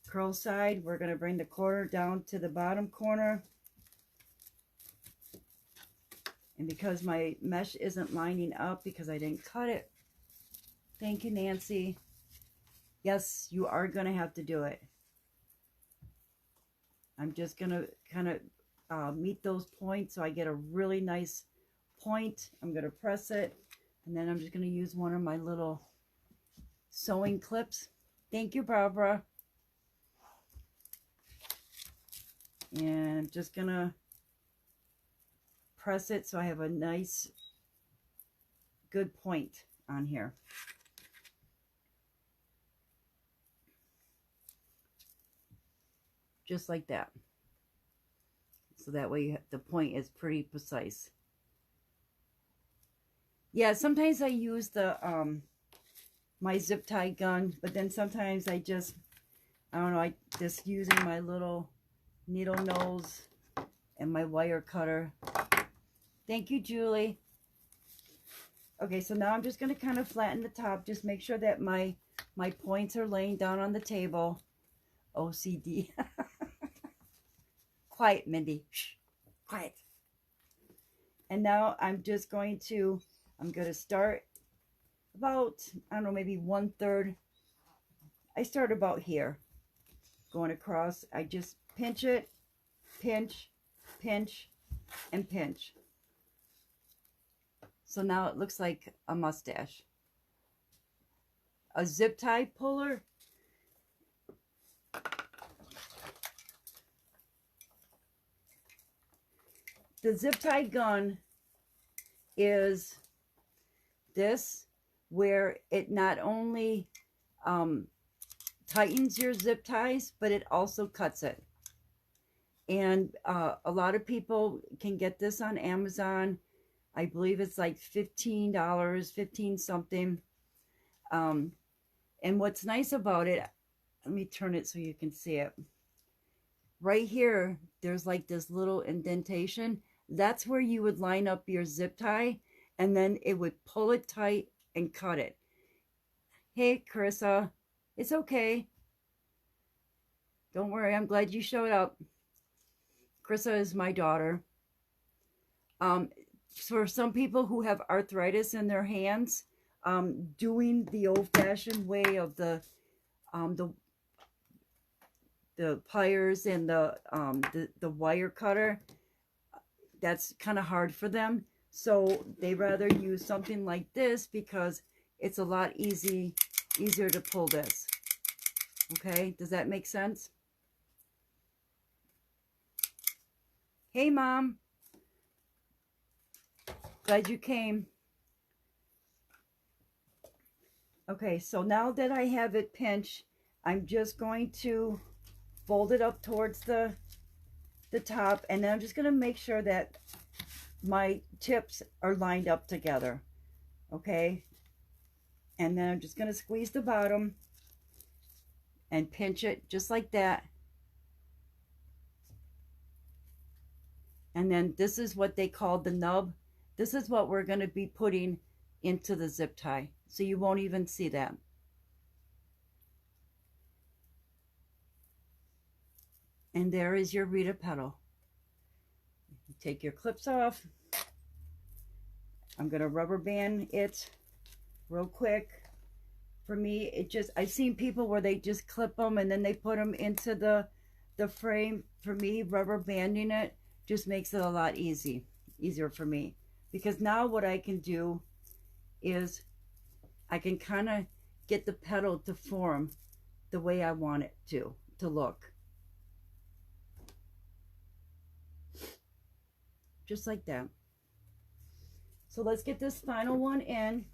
Curl side, we're going to bring the corner down to the bottom corner. And because my mesh isn't lining up because I didn't cut it, thank you, Nancy. Yes, you are going to have to do it. I'm just going to kind of meet those points so I get a really nice point. I'm going to press it, and then I'm just going to use one of my little sewing clips. Thank you, Barbara. And I'm just going to press it so I have a nice, good point on here. Just like that. So that way the point is pretty precise. Yeah, sometimes I use the my zip tie gun, but then sometimes I don't know, I just using my little needle nose and my wire cutter. Thank you, Julie. Okay, so now I'm just going to kind of flatten the top. Just make sure that my points are laying down on the table. OCD. Quiet, Mindy. Shh. Quiet. And now I'm going to start about, I don't know, maybe 1/3. I start about here. Going across. I just pinch it, pinch, pinch, and pinch. So now it looks like a mustache. A zip tie puller. The zip tie gun is this where it not only tightens your zip ties, but it also cuts it. And a lot of people can get this on Amazon. I believe it's like $15, 15 something. And what's nice about it, let me turn it so you can see it. Right here, there's like this little indentation. That's where you would line up your zip tie, and then it would pull it tight and cut it. Hey, Carissa, it's okay. Don't worry, I'm glad you showed up. Carissa is my daughter. For some people who have arthritis in their hands, doing the old-fashioned way of the pliers and the wire cutter, that's kind of hard for them. So they rather use something like this because it's a lot easier to pull this. Okay, does that make sense? Hey, Mom. Glad you came. Okay, so now that I have it pinched, I'm just going to fold it up towards the top, and then I'm just going to make sure that my tips are lined up together. Okay, and then I'm just going to squeeze the bottom and pinch it just like that. And then this is what they call the nub. This is what we're going to be putting into the zip tie, so you won't even see that. And there is your Rita Petal. Take your clips off. I'm going to rubber band it real quick. For me, I've seen people where they just clip them and then they put them into the frame. For me, rubber banding it just makes it a lot easier for me. Because now what I can do is I can kind of get the petal to form the way I want it to look. Just like that. So let's get this final one in.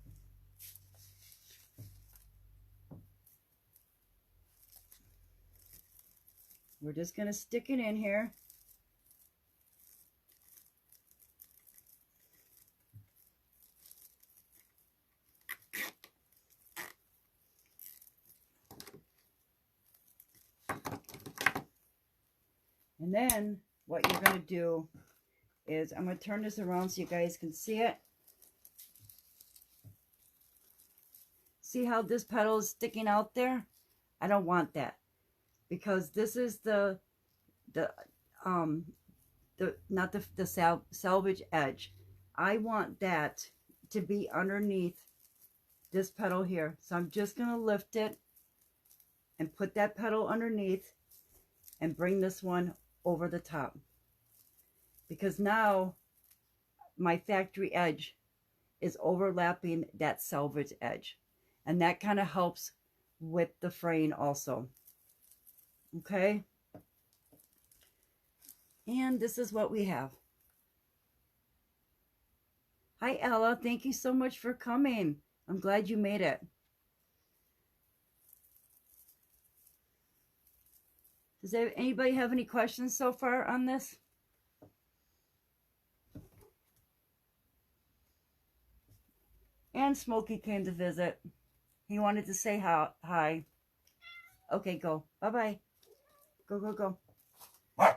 We're just going to stick it in here. And then what you're going to do is I'm going to turn this around so you guys can see it. See how this petal is sticking out there? I don't want that, because this is not the salvage edge. I want that to be underneath this petal here. So I'm just going to lift it and put that petal underneath and bring this one over the top, because now my factory edge is overlapping that salvage edge, and that kind of helps with the fraying also. Okay, and this is what we have. Hi Ella, thank you so much for coming. I'm glad you made it. Does anybody have any questions so far on this? And Smokey came to visit. He wanted to say hi. Okay, go. Bye-bye. Go, go, go.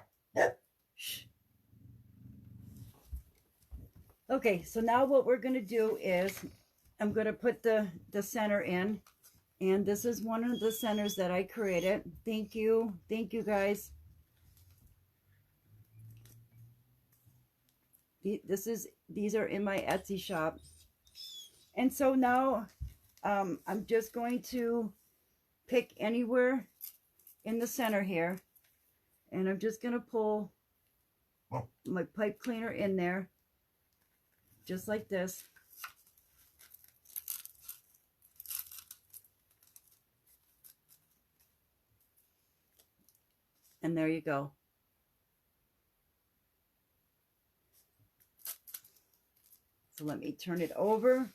Shh. Okay, so now what we're going to do is I'm going to put the center in. And this is one of the centers that I created. Thank you. Thank you, guys. These are in my Etsy shop. And so now I'm just going to pick anywhere in the center here. And I'm just going to pull my pipe cleaner in there. Just like this. And there you go. So let me turn it over.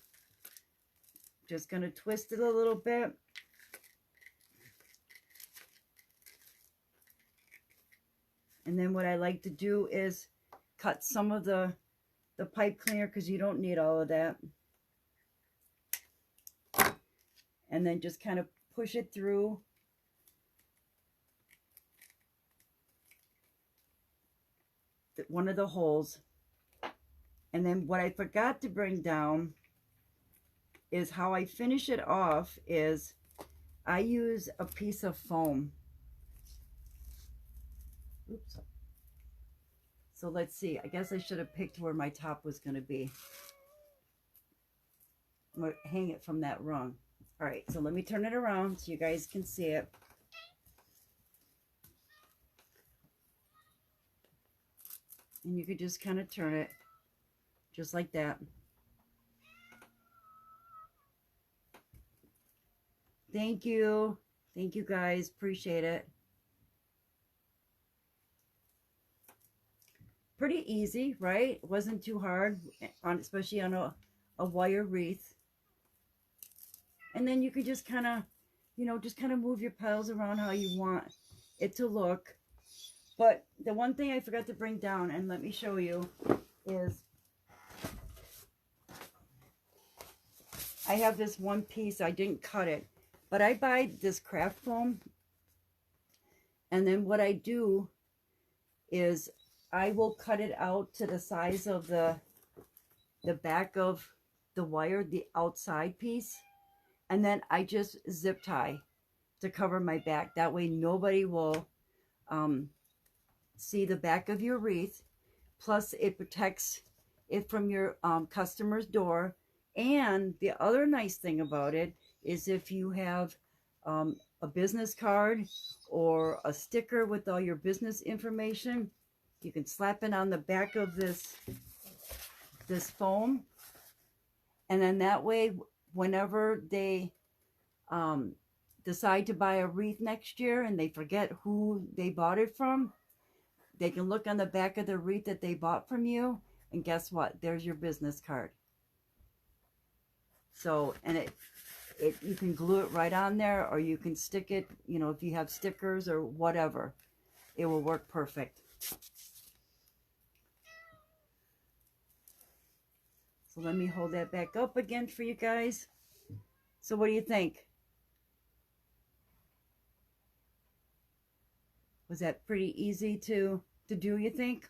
just going to twist it a little bit. And then what I like to do is cut some of the pipe cleaner, because you don't need all of that. And then just kind of push it through. One of the holes. And then what I forgot to bring down is how I finish it off is I use a piece of foam. Oops. So let's see. I guess I should have picked where my top was going to be. I'm going to hang it from that rung. All right, so let me turn it around so you guys can see it. And you could just kind of turn it just like that. Thank you. Thank you guys. Appreciate it. Pretty easy, right? It wasn't too hard, especially on a wire wreath. And then you can just kind of, you know, just kind of move your petals around how you want it to look. But the one thing I forgot to bring down, and let me show you, is I have this one piece. I didn't cut it, but I buy this craft foam. And then what I do is I will cut it out to the size of the back of the wire, the outside piece. And then I just zip tie to cover my back. That way nobody will see the back of your wreath. Plus it protects it from your customer's door. And the other nice thing about it is if you have a business card or a sticker with all your business information, you can slap it on the back of this foam. And then that way, whenever they decide to buy a wreath next year and they forget who they bought it from, they can look on the back of the wreath that they bought from you, and guess what? There's your business card. So, and you can glue it right on there, or you can stick it, you know, if you have stickers or whatever, it will work perfect. So let me hold that back up again for you guys. So what do you think? Was that pretty easy to do, you think?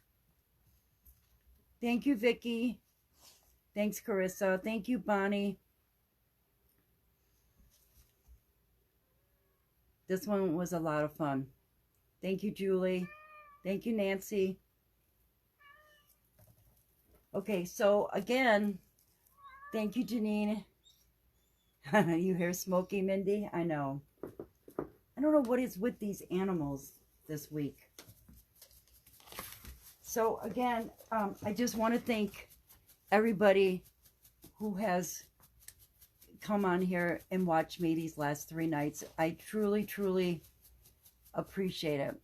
Thank you, Vicky. Thanks, Carissa. Thank you, Bonnie. This one was a lot of fun. Thank you, Julie. Thank you, Nancy. Okay, so again, thank you, Janine. You hear Smokey, Mindy? I know. I don't know what is with these animals this week. So again, I just want to thank everybody who has come on here and watched me these last 3 nights. I truly, truly appreciate it.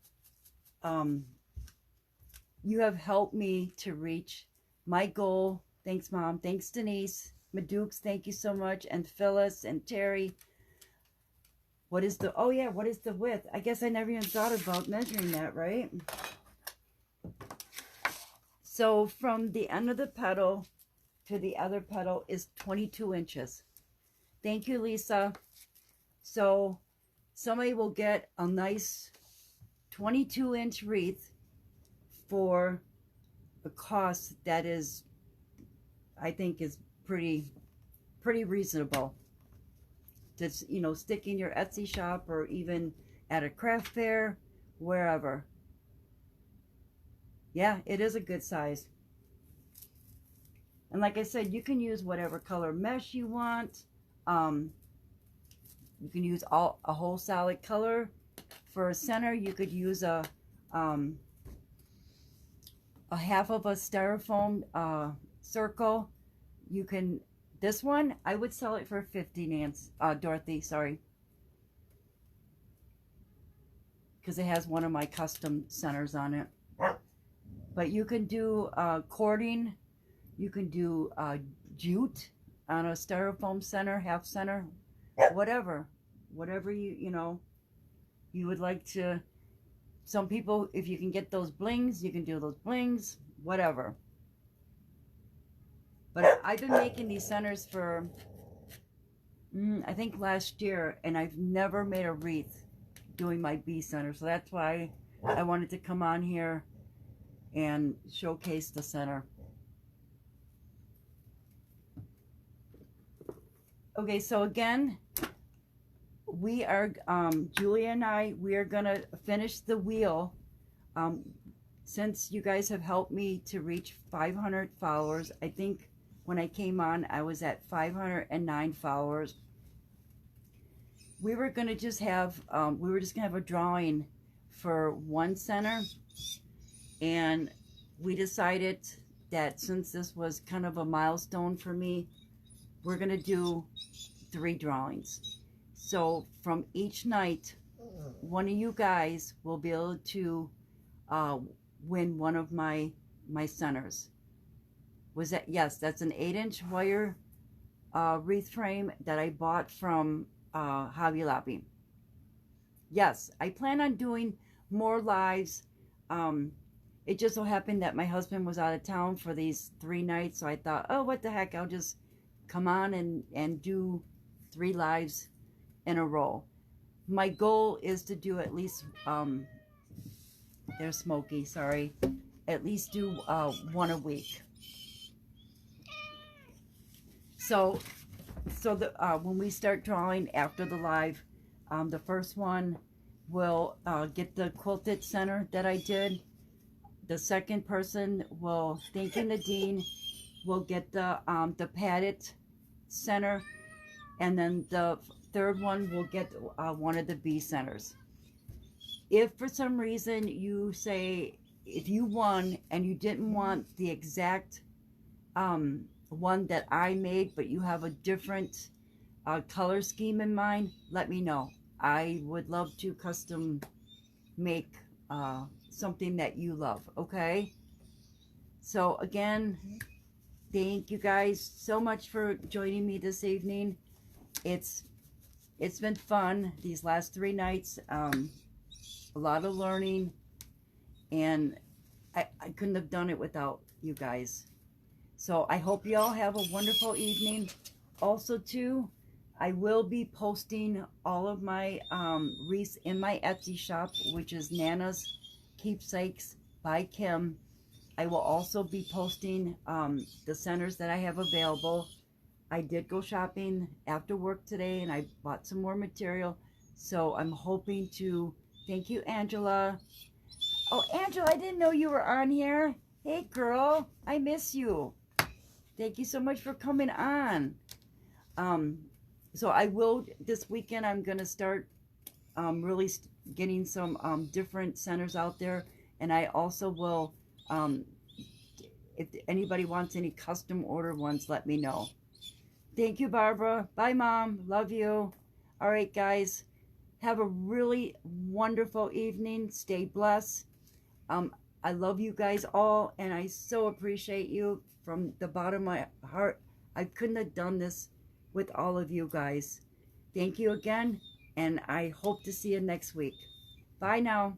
You have helped me to reach my goal. Thanks, Mom. Thanks, Denise. Madukes, thank you so much. And Phyllis and Terry. What is the, oh yeah, what is the width? I guess I never even thought about measuring that, right? So from the end of the petal to the other petal is 22 inches. Thank you, Lisa. So somebody will get a nice 22-inch wreath for a cost that is, I think, is pretty reasonable. To, you know, stick in your Etsy shop or even at a craft fair, wherever. Yeah, it is a good size. And like I said, you can use whatever color mesh you want. You can use a whole solid color. For a center, you could use a half of a styrofoam circle. You can, this one, I would sell it for $50, Dorothy, sorry. Because it has one of my custom centers on it. But you can do cording. You can do jute. on a styrofoam center, half center, whatever you know you would like to. Some people, if you can get those blings, you can do those blings, whatever. But I've been making these centers for I think last year, and I've never made a wreath doing my bee center, so that's why I wanted to come on here and showcase the center. Okay, so again, we are, Julia and I, we are going to finish the wheel. Since you guys have helped me to reach 500 followers, I think when I came on, I was at 509 followers. We were going to just have, a drawing for one center. And we decided that since this was kind of a milestone for me, we're going to do 3 drawings. So from each night, one of you guys will be able to win one of my centers. Was that? Yes, that's an 8-inch wire wreath frame that I bought from Hobby Lobby. Yes, I plan on doing more lives. It just so happened that my husband was out of town for these 3 nights, so I thought, oh, what the heck, I'll just come on and do 3 lives in a row. My goal is to do at least, there's Smokey, sorry, at least do 1 a week. So when we start drawing after the live, the first one will get the quilted center that I did. The second person will, thank you Nadine, will get the padded center, and then the third one will get one of the bee centers. If for some reason you say, if you won and you didn't want the exact one that I made, but you have a different color scheme in mind, let me know. I would love to custom make something that you love, okay? So again, thank you guys so much for joining me this evening. It's been fun these last 3 nights. A lot of learning, and I couldn't have done it without you guys. So I hope you all have a wonderful evening. Also too, I will be posting all of my wreaths in my Etsy shop, which is Nana's Keepsakes by Kim. I will also be posting the centers that I have available. I did go shopping after work today, and I bought some more material. So I'm hoping to, thank you, Angela. Oh, Angela, I didn't know you were on here. Hey, girl, I miss you. Thank you so much for coming on. So I will, this weekend, I'm going to start really getting some different centers out there. And I also will, if anybody wants any custom order ones, let me know. Thank you, Barbara. Bye, Mom. Love you. All right, guys. Have a really wonderful evening. Stay blessed. I love you guys all, and I so appreciate you from the bottom of my heart. I couldn't have done this with all of you guys. Thank you again, and I hope to see you next week. Bye now.